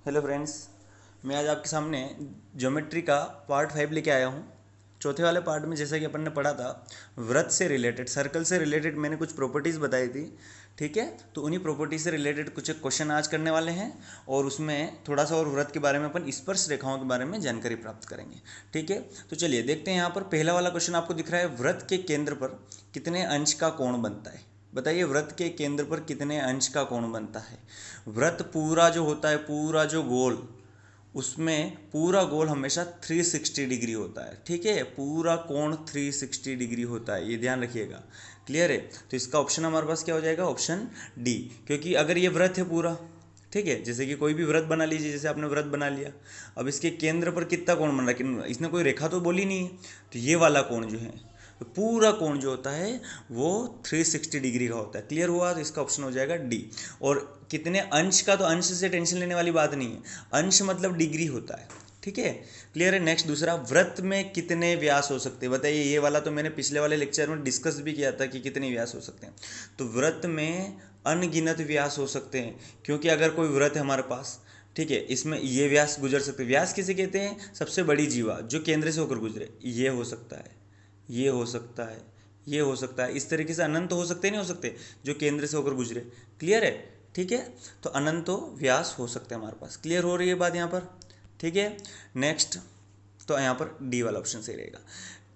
Hello friends, मैं आज आपके सामने ज्योमेट्री का पार्ट 5 लेके आया हूँ। चौथे वाले पार्ट में जैसा कि अपन ने पढ़ा था, वृत्त से रिलेटेड, सर्कल से रिलेटेड मैंने कुछ प्रॉपर्टीज़ बताई थी। ठीक है, तो उन्हीं प्रॉपर्टी से रिलेटेड कुछ क्वेश्चन आज करने वाले हैं और उसमें थोड़ा सा और वृत्त के बारे में अपन स्पर्श रेखाओं के बारे में जानकारी प्राप्त करेंगे। ठीक है, तो चलिए देखते हैं। यहाँ पर पहला वाला क्वेश्चन आपको दिख रहा है, वृत्त के केंद्र पर कितने अंश का कोण बनता है। बताइए, वृत्त के केंद्र पर कितने अंश का कोण बनता है। वृत्त पूरा जो होता है, पूरा जो गोल, उसमें पूरा गोल हमेशा 360 डिग्री होता है। ठीक है, पूरा कोण 360 डिग्री होता है, ये ध्यान रखिएगा। क्लियर है, तो इसका ऑप्शन हमारे पास क्या हो जाएगा, ऑप्शन डी। क्योंकि अगर ये वृत्त है पूरा, ठीक है, जैसे कि कोई भी वृत्त बना लीजिए, जैसे आपने वृत्त बना लिया, अब इसके केंद्र पर कितना कोण बन रहा है, कि इसने कोई रेखा तो बोली नहीं है, तो ये वाला कोण जो है, तो पूरा कोण जो होता है वो 360 डिग्री का होता है। क्लियर हुआ, तो इसका ऑप्शन हो जाएगा डी। और कितने अंश का, तो अंश से टेंशन लेने वाली बात नहीं है, अंश मतलब डिग्री होता है। ठीक है, क्लियर है। नेक्स्ट दूसरा, वृत्त में कितने व्यास हो सकते हैं। बताइए, ये वाला तो मैंने पिछले वाले लेक्चर में डिस्कस भी किया था कि कितने व्यास हो सकते हैं। तो वृत्त में अनगिनत व्यास हो सकते हैं, क्योंकि अगर कोई वृत्त है हमारे पास, ठीक है, इसमें ये व्यास गुजर सकते हैं। व्यास किसे कहते हैं, सबसे बड़ी जीवा जो केंद्र से होकर गुजरे, ये हो सकता है, ये हो सकता है, ये हो सकता है। इस तरीके से अनंत हो सकते, नहीं हो सकते, जो केंद्र से होकर गुजरे। क्लियर है, ठीक है, तो अनंतो व्यास हो सकते हैं हमारे पास। क्लियर हो रही है बात यहाँ पर, ठीक है। नेक्स्ट, तो यहाँ पर डी वाला ऑप्शन सही रहेगा।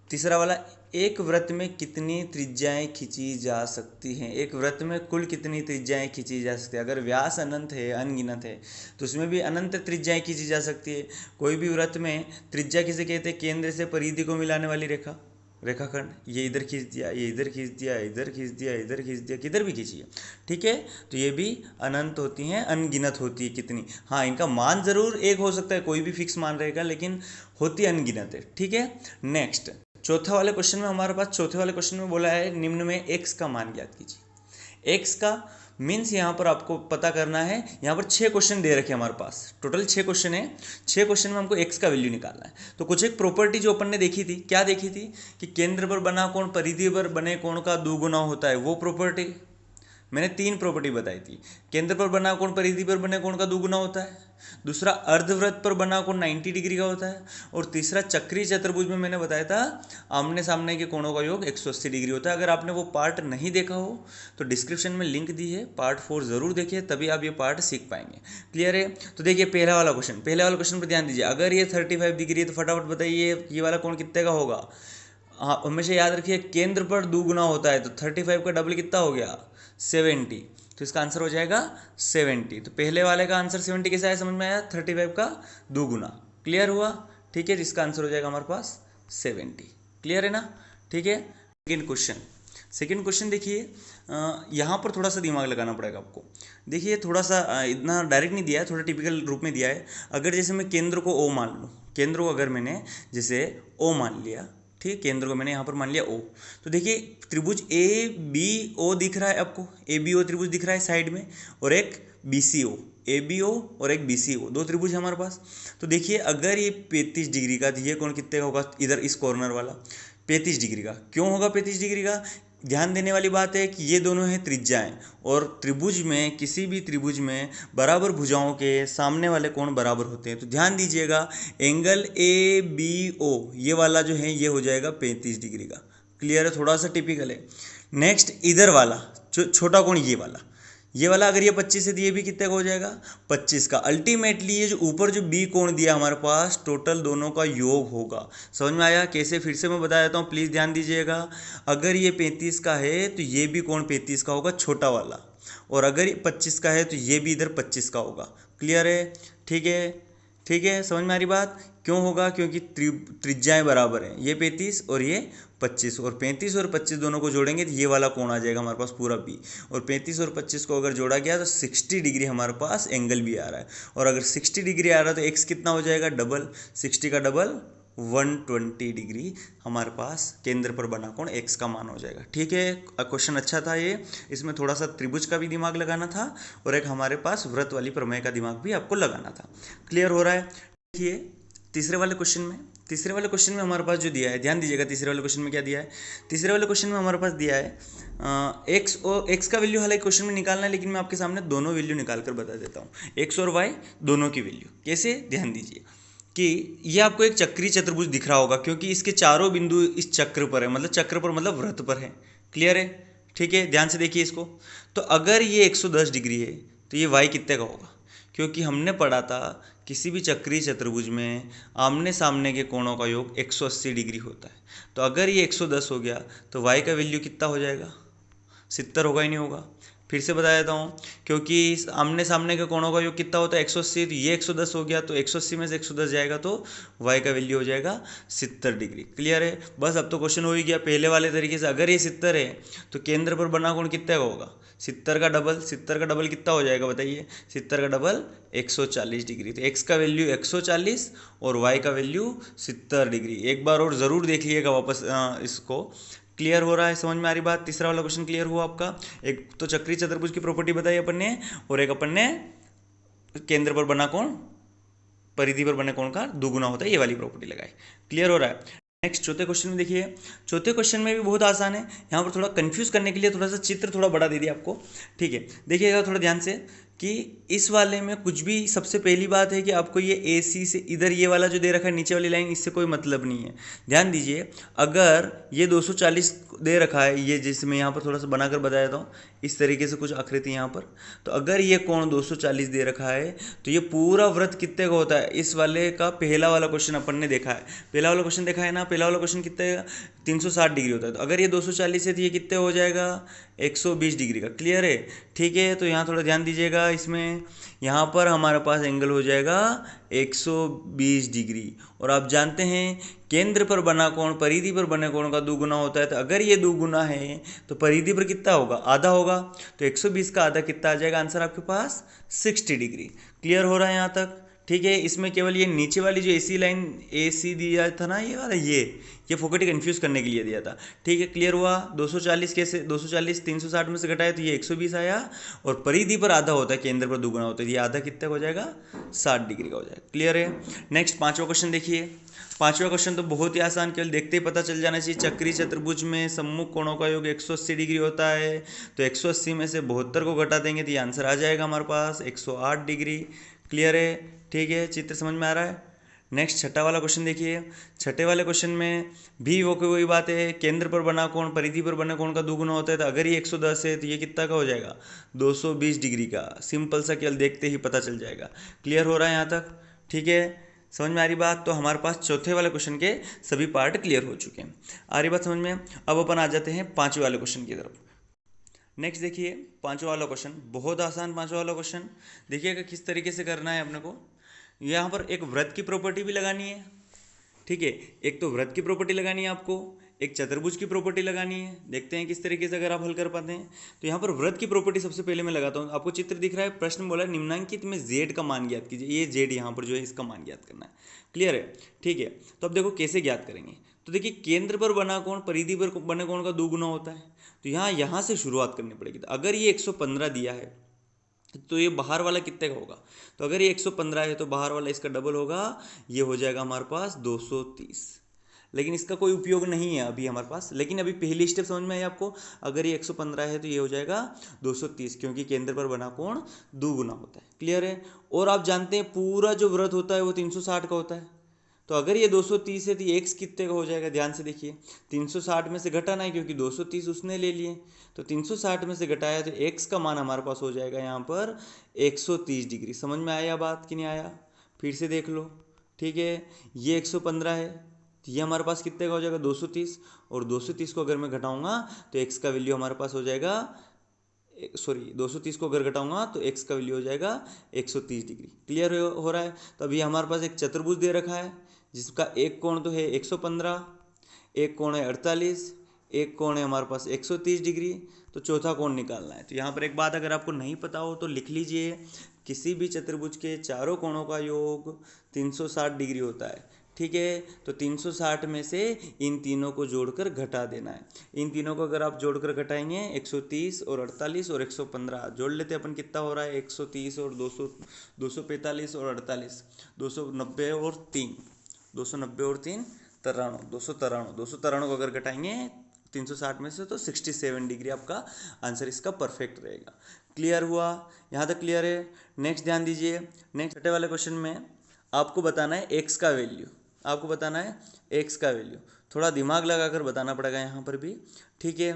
तीसरा वाला, एक वृत्त में कितनी त्रिज्याएं खींची जा सकती हैं। एक वृत्त में कुल कितनी त्रिज्याएं खींची जा सकती है। अगर व्यास अनंत है, अनगिनत है, तो उसमें भी अनंत त्रिज्याएं खींची जा सकती है। कोई भी वृत्त में त्रिज्या किसे कहते हैं, केंद्र से परिधि को मिलाने वाली रेखा, रेखाखंड। ये इधर खींच दिया, ये इधर खींच दिया, इधर खींच दिया, इधर खींच दिया, किधर भी खींचिए। ठीक है, तो ये भी अनंत होती हैं, अनगिनत होती है कितनी। हाँ, इनका मान जरूर एक हो सकता है, कोई भी फिक्स मान रहेगा, लेकिन होती अनगिनत है। ठीक है, नेक्स्ट चौथा वाले क्वेश्चन में हमारे पास, चौथे वाले क्वेश्चन में बोला है, निम्न में x का मान ज्ञात कीजिए। x का मीन्स यहाँ पर आपको पता करना है। यहाँ पर 6 क्वेश्चन दे रखे हमारे पास, टोटल 6 क्वेश्चन है। 6 क्वेश्चन में हमको x का वैल्यू निकालना है। तो कुछ एक प्रॉपर्टी जो अपन ने देखी थी, क्या देखी थी, कि केंद्र पर बना कोण परिधि पर बने कोण का दुगुना होता है। वो प्रॉपर्टी मैंने 3 प्रॉपर्टी बताई थी। केंद्र पर बना कोण परिधि पर बने कोण का दुगुना होता है। दूसरा, अर्धवृत्त पर बना कोण 90 डिग्री का होता है। और तीसरा, चक्रीय चतुर्भुज में मैंने बताया था, आमने सामने के कोणों का योग 180 डिग्री होता है। अगर आपने वो पार्ट नहीं देखा हो तो डिस्क्रिप्शन में लिंक दी है, पार्ट 4 जरूर देखिए, तभी आप ये पार्ट सीख पाएंगे। क्लियर है, तो देखिए पहला वाला क्वेश्चन, पहले वाला क्वेश्चन पर ध्यान दीजिए। अगर ये 35 डिग्री है तो फटाफट बताइए ये वाला कोण कितने का होगा। हाँ, हमेशा याद रखिए, केंद्र पर दुगुना होता है, तो 35 का डबल कितना हो गया, 70। तो इसका आंसर हो जाएगा 70। तो पहले वाले का आंसर 70 कैसे आया, समझ में आया, 35 का दुगुना। क्लियर हुआ, ठीक है, जिसका आंसर हो जाएगा हमारे पास 70। क्लियर है ना, ठीक है। सेकेंड क्वेश्चन, सेकेंड क्वेश्चन देखिए, यहाँ पर थोड़ा सा दिमाग लगाना पड़ेगा आपको। देखिए थोड़ा सा इतना डायरेक्ट नहीं दिया है, थोड़ा टिपिकल रूप में दिया है। अगर जैसे मैं केंद्र को ओ मान लूँ, केंद्र को अगर मैंने जैसे ओ मान लिया, ठीक, केंद्र को मैंने यहाँ पर मान लिया ओ, तो देखिए त्रिभुज ए बी ओ दिख रहा है आपको, ए बी ओ त्रिभुज दिख रहा है साइड में, और एक B C O, A B O और एक बी सी ओ, 2 त्रिभुज है हमारे पास। तो देखिए अगर ये 35 डिग्री का, तो ये कोण कितने का होगा, इधर इस कॉर्नर वाला 35 डिग्री का। क्यों होगा 35 डिग्री का, ध्यान देने वाली बात है कि ये दोनों हैं त्रिज्याएं, और त्रिभुज में, किसी भी त्रिभुज में बराबर भुजाओं के सामने वाले कोण बराबर होते हैं। तो ध्यान दीजिएगा, एंगल ए बी ओ ये वाला जो है ये हो जाएगा 35 डिग्री का। क्लियर है, थोड़ा सा टिपिकल है। नेक्स्ट, इधर वाला जो छोटा कोण ये वाला अगर ये 25 है तो ये भी कितने का हो जाएगा, 25 का। अल्टीमेटली ये जो ऊपर जो बी कोण दिया हमारे पास, टोटल दोनों का योग होगा। समझ में आया कैसे, फिर से मैं बता देता हूँ, प्लीज़ ध्यान दीजिएगा। अगर ये 35 का है तो ये भी कोण 35 का होगा, छोटा वाला, और अगर ये 25 का है तो ये भी इधर 25 का होगा। क्लियर है, ठीक है, ठीक है, समझ में आ रही बात। क्यों होगा, क्योंकि त्रिज्याएं बराबर हैं, ये 35 और ये 25, और 35 और 25 दोनों को जोड़ेंगे तो ये वाला कोण आ जाएगा हमारे पास पूरा बी, और 35 और 25 को अगर जोड़ा गया तो 60 डिग्री हमारे पास एंगल भी आ रहा है। और अगर 60 डिग्री आ रहा है तो एक्स कितना हो जाएगा, डबल, 60 का डबल 120 डिग्री हमारे पास केंद्र पर बना कोण एक्स का मान हो जाएगा। ठीक है, क्वेश्चन अच्छा था ये, इसमें थोड़ा सा त्रिभुज का भी दिमाग लगाना था, और एक हमारे पास वृत्त वाली प्रमेय का दिमाग भी आपको लगाना था। क्लियर हो रहा है। देखिए तीसरे वाले क्वेश्चन में, तीसरे वाले क्वेश्चन में हमारे पास जो दिया है, ध्यान दीजिएगा तीसरे वाले क्वेश्चन में क्या दिया है। तीसरे वाले क्वेश्चन में हमारे पास दिया है एक्स और एक्स का वैल्यू हालांकि क्वेश्चन में निकालना है, लेकिन मैं आपके सामने दोनों वैल्यू निकाल कर बता देता हूँ, एक्स और वाई दोनों की वैल्यू कैसे, ध्यान दीजिए कि ये आपको एक चक्रीय चतुर्भुज दिख रहा होगा, क्योंकि इसके चारों बिंदु इस चक्र पर है, मतलब चक्र पर मतलब वृत्त पर है। क्लियर है? ठीक है, ध्यान से देखिए इसको। तो अगर ये 110 डिग्री है तो ये वाई कितने का होगा, क्योंकि हमने पढ़ा था किसी भी चक्रीय चतुर्भुज में आमने सामने के कोणों का योग 180 डिग्री होता है। तो अगर ये 110 हो गया तो y का वैल्यू कितना हो जाएगा, 70 होगा ही नहीं होगा। फिर से बता देता हूँ, क्योंकि आमने सामने के कोणों का योग कितना होता है 180, तो ये 110 हो गया, तो 180 में से 110 जाएगा तो y का वैल्यू हो जाएगा 70 डिग्री। क्लियर है? बस अब तो क्वेश्चन हो ही गया पहले वाले तरीके से। अगर ये 70 है तो केंद्र पर बना कोण कितने का होगा, 70 का डबल, 70 का डबल कितना हो जाएगा बताइए, 70 का डबल 140 डिग्री। तो x का वैल्यू 140 और y का वैल्यू 70 डिग्री। एक बार और ज़रूर देख लीजिएगा वापस इसको। क्लियर हो रहा है, समझ में आ रही बात? तीसरा वाला क्वेश्चन क्लियर हुआ आपका। एक तो चक्रीय चतुर्भुज की प्रॉपर्टी बताई अपन ने, और एक अपन ने केंद्र पर बना कोण परिधि पर बने कोण का दुगुना होता है, ये वाली प्रॉपर्टी लगाई। क्लियर हो रहा है? नेक्स्ट चौथे क्वेश्चन में देखिए, चौथे क्वेश्चन में भी बहुत आसान है। यहाँ पर थोड़ा कंफ्यूज करने के लिए थोड़ा सा चित्र थोड़ा बड़ा दे दिया आपको। ठीक है, देखिएगा थोड़ा ध्यान से कि इस वाले में कुछ भी, सबसे पहली बात है कि आपको ये ए सी से इधर ये वाला जो दे रखा है नीचे वाली लाइन, इससे कोई मतलब नहीं है। ध्यान दीजिए, अगर ये 240 दे रखा है, ये जिसमें मैं यहाँ पर थोड़ा सा बनाकर बता देता हूँ, इस तरीके से कुछ आकृति यहाँ पर, तो अगर ये कोण 240 दे रखा है तो ये पूरा वृत्त कितने का होता है, इस वाले का पहला वाला क्वेश्चन अपन ने देखा है, पहला वाला क्वेश्चन देखा है ना, पहला वाला क्वेश्चन कितने 360 डिग्री होता है। तो अगर ये 240 है तो ये कितने हो जाएगा 120 डिग्री का। क्लियर है? ठीक है, तो यहाँ थोड़ा ध्यान दीजिएगा इसमें, यहाँ पर हमारे पास एंगल हो जाएगा 120 डिग्री। और आप जानते हैं केंद्र पर बना कोण परिधि पर बने कोण का दुगुना होता है, तो अगर ये दुगुना है तो परिधि पर कितना होगा, आधा होगा। तो 120 का आधा कितना आ जाएगा, आंसर आपके पास 60 डिग्री। क्लियर हो रहा है यहाँ तक? ठीक है, इसमें केवल ये नीचे वाली जो एसी लाइन एसी दिया था ना, ये वाला ये फोकट कंफ्यूज करने के लिए दिया था। ठीक है, क्लियर हुआ? 240 कैसे, 240 360 में से घटाए तो ये 120 आया, और परिधि पर आधा होता है, केंद्र पर दुगुना होता है, ये आधा कितने का हो जाएगा 60 डिग्री का हो जाएगा। क्लियर है? नेक्स्ट पांचवा क्वेश्चन देखिए। पांचवा क्वेश्चन तो बहुत ही आसान, केवल देखते ही पता चल जाना चाहिए। चक्रीय चतुर्भुज में सम्मुख कोणों का योग 180 डिग्री होता है, तो 180 में से 72 को घटा देंगे तो ये आंसर आ जाएगा हमारे पास 108 डिग्री। क्लियर है? ठीक है, चित्र समझ में आ रहा है? नेक्स्ट छठा वाला क्वेश्चन देखिए। छठे वाले क्वेश्चन में भी वो कोई बात है, केंद्र पर बना कोण परिधि पर बने कोण का दुगुना होता है, तो अगर ये 110 है तो ये कितना का हो जाएगा 220 डिग्री का। सिंपल सा, केवल देखते ही पता चल जाएगा। क्लियर हो रहा है यहाँ तक? ठीक है, समझ में आ रही बात? तो हमारे पास चौथे वाले क्वेश्चन के सभी पार्ट क्लियर हो चुके हैं। आ रही बात समझ में? अब अपन आ जाते हैं पांचवें वाले क्वेश्चन की तरफ। नेक्स्ट देखिए, पांचवा वाला क्वेश्चन बहुत आसान। पांचवा वाला क्वेश्चन देखिएगा किस तरीके से करना है अपने को। यहाँ पर एक वृत्त की प्रॉपर्टी भी लगानी है। ठीक है, एक तो वृत्त की प्रॉपर्टी लगानी है आपको, एक चतुर्भुज की प्रॉपर्टी लगानी है। देखते हैं किस तरीके से अगर आप हल कर पाते हैं। तो यहाँ पर वृत्त की प्रॉपर्टी सबसे पहले मैं लगाता हूँ। आपको चित्र दिख रहा है, प्रश्न बोला है निम्नांकित में z का मान ज्ञात कीजिए। ये z यहाँ पर जो है इसका मान ज्ञात करना है। क्लियर है? ठीक है, तो अब देखो कैसे ज्ञात करेंगे। तो देखिए, केंद्र पर बना कोण परिधि पर बने कोण का दुगुना होता है, तो यहाँ से शुरुआत करनी पड़ेगी। तो अगर ये 115 दिया है तो ये बाहर वाला कितने का होगा, तो अगर ये 115 है तो बाहर वाला इसका डबल होगा, ये हो जाएगा हमारे पास 230। लेकिन इसका कोई उपयोग नहीं है अभी हमारे पास, लेकिन अभी पहली स्टेप समझ में आई आपको। अगर ये 115 है तो ये हो जाएगा 230, क्योंकि केंद्र पर बना कोण दुगुना होता है। क्लियर है? और आप जानते हैं पूरा जो वृत्त होता है वो 360 का होता है। तो अगर ये 230 है तो ये x कितने का हो जाएगा, ध्यान से देखिए। 360 में से घटाना है, क्योंकि 230 उसने ले लिए, तो 360 में से घटाया तो x का मान हमारे पास हो जाएगा यहाँ पर 130 डिग्री। समझ में आया बात कि नहीं आया? फिर से देख लो। ठीक है, ये 115 है तो ये हमारे पास कितने का हो जाएगा 230, और 230 को अगर मैं घटाऊंगा तो x का वैल्यू हमारे पास हो जाएगा, सॉरी 230 को अगर घटाऊंगा तो x का वैल्यू हो जाएगा 130 डिग्री। क्लियर हो रहा है? तो अभी हमारे पास एक चतुर्भुज दे रखा है जिसका एक कोण तो है 115, एक कोण है 48, एक कोण है हमारे पास 130 डिग्री, तो चौथा कोण निकालना है। तो यहाँ पर एक बात अगर आपको नहीं पता हो तो लिख लीजिए, किसी भी चतुर्भुज के चारों कोणों का योग 360 डिग्री होता है। ठीक है, तो 360 में से इन तीनों को जोड़कर घटा देना है। इन तीनों को अगर आप जोड़कर घटाएंगे 130 और 48 और 115 जोड़ लेते हैं अपन, कितना हो रहा है 130 और 245 और 48 290 और 3 290 और 3 93 293 को अगर घटाएंगे 360 में से तो 67 डिग्री आपका आंसर इसका परफेक्ट रहेगा। क्लियर हुआ? यहाँ तक क्लियर है? नेक्स्ट ध्यान दीजिए, नेक्स्ट छठे वाले क्वेश्चन में आपको बताना है एक्स का वैल्यू। आपको बताना है एक्स का वैल्यू, थोड़ा दिमाग लगाकर बताना पड़ेगा यहाँ पर भी, ठीक है।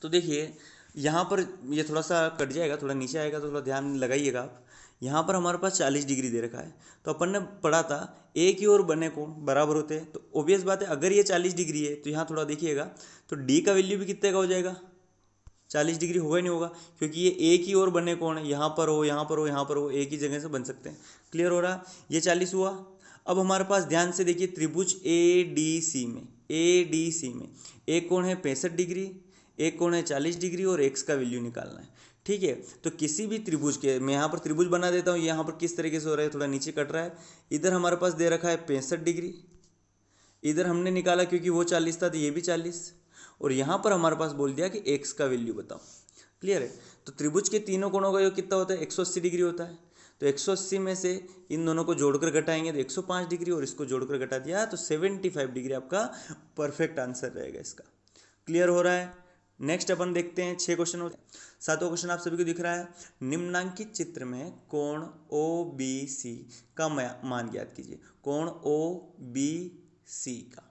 तो देखिए यहाँ पर ये थोड़ा सा कट जाएगा, थोड़ा नीचे आएगा, तो थोड़ा ध्यान लगाइएगा आप। यहाँ पर हमारे पास 40 डिग्री दे रखा है, तो अपन ने पढ़ा था ए की ओर बने कोण बराबर होते हैं, तो ऑब्वियस बात है अगर ये 40 डिग्री है तो यहाँ थोड़ा देखिएगा, तो डी का वैल्यू भी कितने का हो जाएगा, 40 डिग्री होगा ही नहीं होगा, क्योंकि ये ए की ओर बने कोण है, यहाँ पर हो, यहाँ पर हो, यहाँ पर हो, एक ही जगह से बन सकते हैं। क्लियर हो रहा? ये 40 हुआ। अब हमारे पास ध्यान से देखिए त्रिभुज ए डी सी में, ए डी सी में एक कोण है 65 डिग्री, एक कोण है 40 डिग्री, और एक्स का वैल्यू निकालना है, ठीक है। तो किसी भी त्रिभुज के, मैं यहाँ पर त्रिभुज बना देता हूँ, यहाँ पर किस तरीके से हो रहा है, थोड़ा नीचे कट रहा है। इधर हमारे पास दे रखा है 65 डिग्री, इधर हमने निकाला क्योंकि वो 40 था तो ये भी 40, और यहाँ पर हमारे पास बोल दिया कि एक्स का वैल्यू बताओ। क्लियर है? तो त्रिभुज के तीनों कोणों का योग कितना होता है, 180 डिग्री होता है। तो 180 में से इन दोनों को जोड़कर घटाएंगे तो 105 डिग्री, और इसको जोड़कर घटा दिया तो 75 डिग्री आपका परफेक्ट आंसर रहेगा इसका। क्लियर हो रहा है? नेक्स्ट अपन देखते हैं 6 क्वेश्चन होते हैं। 7वां क्वेश्चन आप सभी को दिख रहा है, निम्नांकित चित्र में कोण ओ बी सी का मान ज्ञात कीजिए। कोण ओ बी सी का,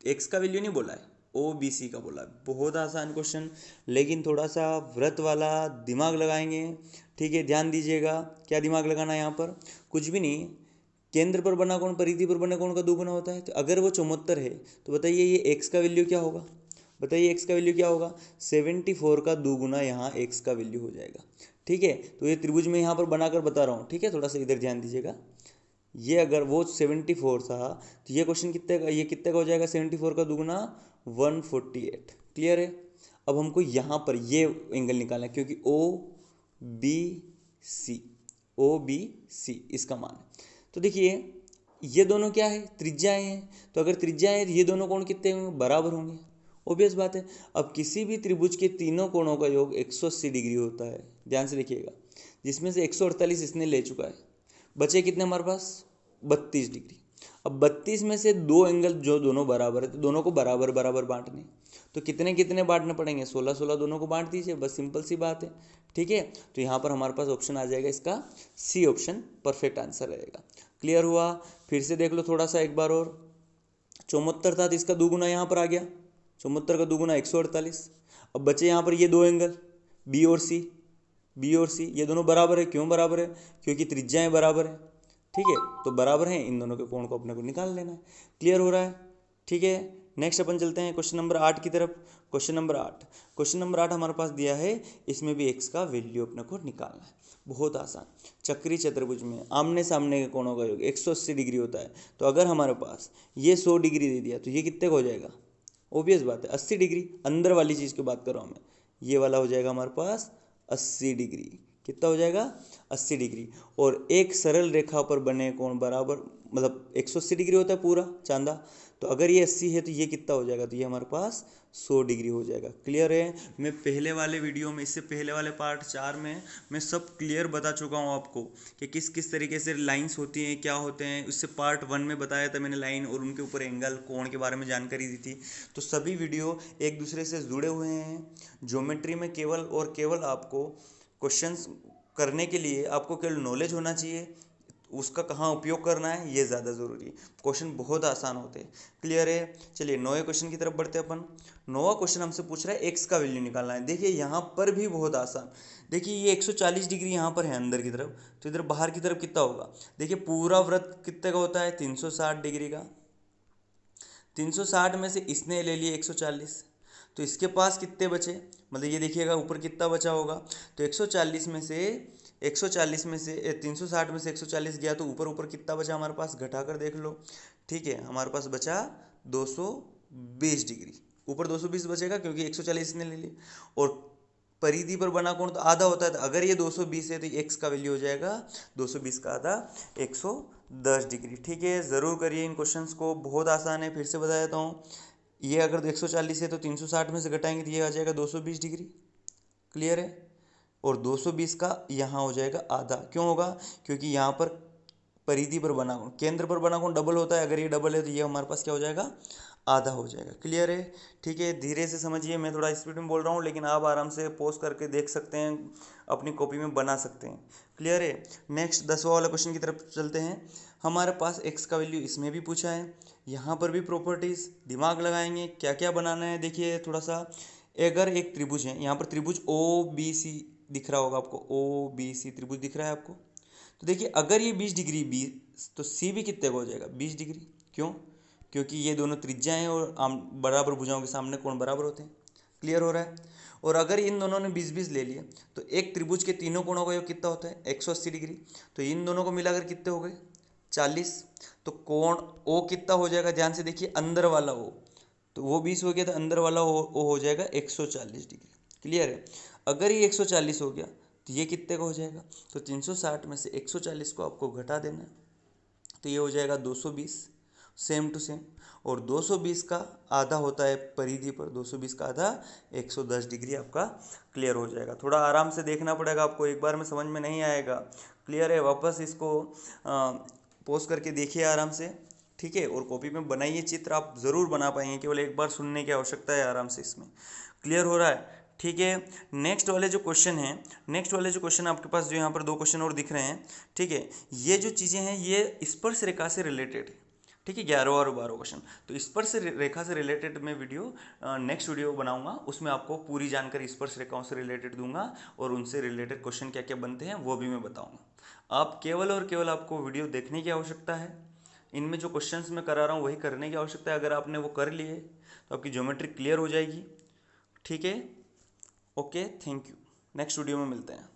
एक्स का वैल्यू नहीं बोला है, ओ बी सी का बोला है। बहुत आसान क्वेश्चन, लेकिन थोड़ा सा व्रत वाला दिमाग लगाएंगे, ठीक है। ध्यान दीजिएगा, क्या दिमाग लगाना है यहाँ पर, कुछ भी नहीं। केंद्र पर बना कोण परिधि पर बने कोण का दोगुना होता है, तो अगर वो 74 है तो बताइए ये एक्स का वैल्यू क्या होगा, बताइए एक्स का वैल्यू क्या होगा, 74 का दोगुना यहाँ एक्स का वैल्यू हो जाएगा, ठीक है। तो ये त्रिभुज में यहाँ पर बनाकर बता रहा हूँ, ठीक है। थोड़ा सा इधर ध्यान दीजिएगा, ये अगर वो 74 था तो ये क्वेश्चन कितने का, ये कितने का हो जाएगा, 74 का दुगुना 148। क्लियर है? अब हमको यहाँ पर ये एंगल निकालना है, क्योंकि O B C, O B C इसका मान है। तो देखिए ये दोनों क्या है, त्रिज्याएं हैं, तो अगर त्रिज्याएं हैं तो ये दोनों कोण कितने होंगे, बराबर होंगे, ऑब्वियस बात है। अब किसी भी त्रिभुज के तीनों कोणों का योग 180 डिग्री होता है, ध्यान से देखिएगा, जिसमें से 148 इसने ले चुका है, बचे कितने हमारे पास, 32 डिग्री। अब 32 में से दो एंगल जो दोनों बराबर है, तो दोनों को बराबर बराबर बांटने, तो कितने कितने बांटने पड़ेंगे, 16 16 दोनों को बांट दीजिए, बस सिंपल सी बात है, ठीक है। तो यहाँ पर हमारे पास ऑप्शन आ जाएगा इसका सी ऑप्शन परफेक्ट आंसर रहेगा। क्लियर हुआ? फिर से देख लो थोड़ा सा एक बार और, 74 था तो इसका दोगुना यहाँ पर आ गया, 74 का दोगुना 148। अब बचे यहाँ पर ये दो एंगल बी और सी, बी और सी ये दोनों बराबर है, क्यों बराबर है, क्योंकि त्रिज्याएं बराबर है, ठीक है। तो बराबर हैं, इन दोनों के कोण को अपने को निकाल लेना है। क्लियर हो रहा है? ठीक है। नेक्स्ट अपन चलते हैं क्वेश्चन नंबर 8 की तरफ। क्वेश्चन नंबर 8, क्वेश्चन नंबर 8 हमारे पास दिया है, इसमें भी एक्स का वैल्यू अपने को निकालना है। बहुत आसान, चक्री चतुर्भुज में आमने सामने के कोणों का योग 180 डिग्री होता है, तो अगर हमारे पास ये 100 डिग्री दे दिया तो ये कितने का हो जाएगा, ऑब्वियस बात है 80 डिग्री, अंदर वाली चीज़ की बात कर रहा हूँ मैं, ये वाला हो जाएगा हमारे पास 80 डिग्री। कितना हो जाएगा, 80 डिग्री। और एक सरल रेखा पर बने कोण बराबर, मतलब 180 डिग्री होता है पूरा चांदा, तो अगर ये 80 है तो ये कितना हो जाएगा, तो ये हमारे पास 100 डिग्री हो जाएगा। क्लियर है? मैं पहले वाले वीडियो में, इससे पहले वाले पार्ट 4 में मैं सब क्लियर बता चुका हूँ आपको कि किस किस तरीके से लाइंस होती हैं, क्या होते हैं। इससे पार्ट 1 में बताया था मैंने लाइन और उनके ऊपर एंगल कोण के बारे में जानकारी दी थी। तो सभी वीडियो एक दूसरे से जुड़े हुए हैं। ज्योमेट्री में केवल और केवल आपको क्वेश्चंस करने के लिए आपको केवल नॉलेज होना चाहिए, उसका कहाँ उपयोग करना है ये ज़्यादा ज़रूरी है। क्वेश्चन बहुत आसान होते हैं। क्लियर है? चलिए 9वें क्वेश्चन की तरफ बढ़ते हैं अपन। 9वां क्वेश्चन हमसे पूछ रहा है एक्स का वैल्यू निकालना है। देखिए यहाँ पर भी बहुत आसान, देखिए ये 140 डिग्री यहाँ पर है अंदर की तरफ, तो इधर बाहर की तरफ कितना होगा, देखिए पूरा वृत्त कितने का होता है, 360 डिग्री का। 360 में से इसने ले लिए 140, तो इसके पास कितने बचे, मतलब ये देखिएगा ऊपर कितना बचा होगा, तो 140 में से 360 में से 140 गया तो ऊपर ऊपर कितना बचा हमारे पास, घटाकर देख लो। ठीक है, हमारे पास बचा 220 डिग्री, ऊपर 220 बचेगा क्योंकि 140 ने ले लिया। और परिधि पर बना कोण तो आधा होता है, तो अगर ये 220 है तो एक्स का वैल्यू हो जाएगा 220 का आधा 110 डिग्री। ठीक है, ज़रूर करिए इन क्वेश्चंस को, बहुत आसान है। फिर से बता देता हूँ, ये अगर 140 है तो 360 में से घटाएंगे तो ये आ जाएगा 220 डिग्री। क्लियर है? और 220 का यहाँ हो जाएगा आधा, क्यों होगा, क्योंकि यहाँ पर परिधि पर बना कोण, केंद्र पर बना कोण डबल होता है, अगर ये डबल है तो ये हमारे पास क्या हो जाएगा, आधा हो जाएगा। क्लियर है? ठीक है, धीरे से समझिए, मैं थोड़ा स्पीड में बोल रहा हूँ, लेकिन आप आराम से पॉज करके देख सकते हैं, अपनी कॉपी में बना सकते हैं। क्लियर है? नेक्स्ट 10वां वाला क्वेश्चन की तरफ चलते हैं। हमारे पास x का वैल्यू इसमें भी पूछा है, यहाँ पर भी प्रॉपर्टीज दिमाग लगाएंगे, क्या क्या बनाना है देखिए थोड़ा सा। अगर एक त्रिभुज है, यहाँ पर त्रिभुज ओ बी सी दिख रहा होगा आपको, ओ बी सी त्रिभुज दिख रहा है आपको। तो देखिए अगर ये 20 डिग्री बी, तो सी भी कितने का हो जाएगा? 20 डिग्री। क्यों? क्योंकि ये दोनों त्रिज्या हैं और बराबर भुजाओं के सामने कोण बराबर होते हैं। क्लियर हो रहा है? और अगर इन दोनों ने 20-20 ले लिए, तो एक त्रिभुज के तीनों कोणों का योग कितना होता है? 180 डिग्री। तो इन दोनों को मिलाकर कितने हो गए? 40। तो कोण ओ कितना हो जाएगा? ध्यान से देखिए, अंदर वाला ओ, तो वो 20 हो गया, तो अंदर वाला ओ हो जाएगा 140 डिग्री। क्लियर है? अगर ये 140 हो गया, तो ये कितने का हो जाएगा? तो 360 में से 140 को आपको घटा देना है, तो ये हो जाएगा 220, सेम टू सेम। और 220 का आधा होता है परिधि पर, 220 का आधा 110 डिग्री आपका क्लियर हो जाएगा। थोड़ा आराम से देखना पड़ेगा आपको, एक बार में समझ में नहीं आएगा। क्लियर है? वापस इसको पोज करके देखिए आराम से, ठीक है, और कॉपी में बनाइए चित्र, आप ज़रूर बना पाएंगे, केवल एक बार सुनने की आवश्यकता है आराम से इसमें। क्लियर हो रहा है? ठीक है, नेक्स्ट वाले जो क्वेश्चन हैं, नेक्स्ट वाले जो क्वेश्चन आपके पास जो यहाँ पर 2 क्वेश्चन और दिख रहे हैं, ठीक है, ये जो चीज़ें हैं ये स्पर्श रेखा से रिलेटेड है। ठीक है, 11वां और 12वां क्वेश्चन। तो स्पर्श रेखा से रिलेटेड मैं वीडियो नेक्स्ट वीडियो बनाऊंगा, उसमें आपको पूरी जानकारी स्पर्श रेखाओं से रिलेटेड दूंगा, और उनसे रिलेटेड क्वेश्चन क्या क्या बनते हैं वो भी मैं बताऊंगा। आप केवल और केवल आपको वीडियो देखने की आवश्यकता है, इनमें जो क्वेश्चंस मैं करा रहा हूँ वही करने की आवश्यकता है। अगर आपने वो कर लिए तो आपकी ज्योमेट्री क्लियर हो जाएगी। ठीक है, okay, thank you, next video में मिलते हैं।